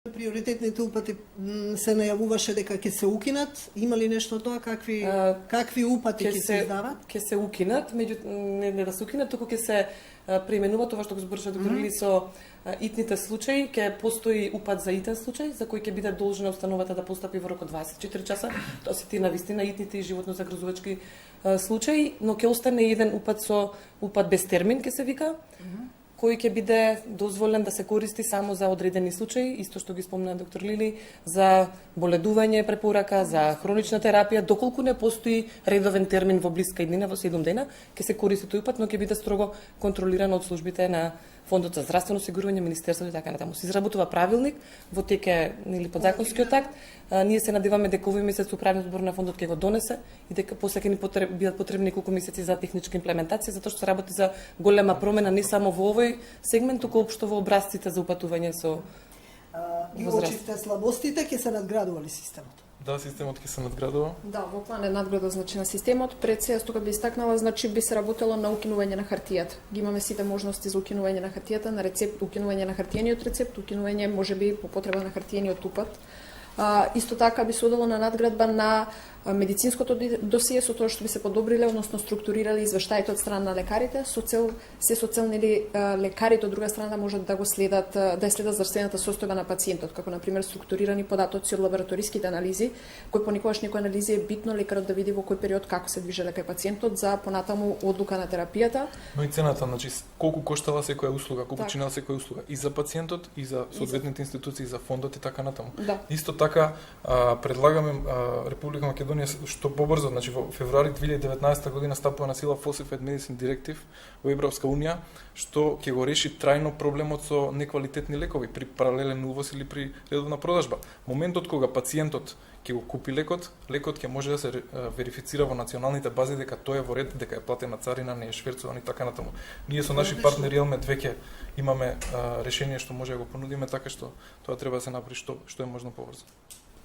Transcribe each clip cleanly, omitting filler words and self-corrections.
Приоритетните упати се најавуваше дека ќе се укинат. Има ли нешто тоа? Какви упати ќе се издават? Ќе се укинат, не да се укинат, туку ќе се преименува тоа што го зборуваше доктор Лили со итните случаи. Ќе постои упат за итен случај, за кој ќе биде должна установата да постапи во рок од 24 часа. Тоа се ти навистина итните и животно загрозувачки случаи, но ќе остане еден упат со упат без термин, ќе се вика, кој ќе биде дозволен да се користи само за одредени случаи, исто што ги спомна доктор Лили, за боледување препорака, за хронична терапија, доколку не постои редовен термин во блиска иднина, во 7 дена, ќе се користи тој упат, но ќе биде строго контролиран од службите на Фондот за здравствено осигурување, Министерството и така натаму. Се изработува правилник во теке или подзаконскиот акт. Ние се надеваме дека овој месец управниот одбор на фондот ќе го донесе и дека после ќе ни бидат потребни неколку месеци за техничка имплементација, затоа што се работи за голема промена не само во овој сегмент, туку општо во образците за упатување со ги очите слабостите, ќе се надградува ли системот? Да, системот ќе се надградува. Да, во план е надграда значи на системот. Пред се што би истакнала, значи би се работело на укинување на хартијата. Ги имаме сите можности за укинување на хартијата, на рецепт, укинување на хартиениот рецепт, укинување можеби по потреба на хартиениот упат. Исто така би се одало на надградба на медицинското досие со тоа што би се подобриле, односно структурирали извештаите од страна на лекарите, со цел нели лекарите од друга страна можат да го следат, да следат здравствената состојба на пациентот, како на пример структурирани податоци од лабораториските анализи, кои понекогаш некои анализи е битно лекарот да види во кој период како се движеле кај пациентот за понатаму одлука на терапијата. Но и цената, значи колку коштала секоја услуга, колку чинела секоја услуга и за пациентот и за соодветните институции, за фондот и така натаму. Да. Исто така предлагаме Република Македонија што побрзо, значи во февруари 2019 година стапува на сила Falsified Medicine Directive во Европска унија, што ќе го реши трајно проблемот со неквалитетни лекови при паралелен увоз или при редовна продажба. Моментот кога пациентот ќе го купи лекот ќе може да се верифицира во националните бази дека тој е во ред, дека е платена царина, не е шверцуван и така натаму. Ние со наши партнери Елмед веќе имаме решение што може да го понудиме, така што тоа треба да се направи што е можно побрзо.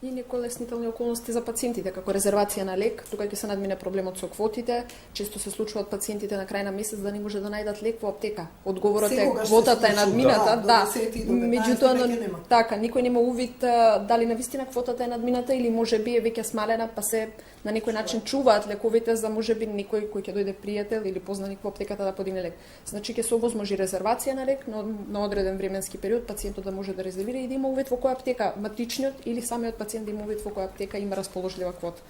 И некои леснителни околности за пациентите, како резервација на лек, тука ќе се надмине проблемот со квотите. Често се случува од пациентите на крај на месец да не може да најдат лек во аптека. Одговорот е квотата е надмината, да. Меѓутоа така, никој нема увид дали навистина квотата е надмината или можеби е веќе смалена, па се на некој начин чуваат лековите за можеби некој кој ќе дојде пријател или познаник во аптеката да подигне лек. Значи ќе се овозможи резервација на лек, но на одреден временски период пациентот да може да резервира и да има увид во која аптека, матичниот или самиот пациент да има увид во која аптека има расположлива квота.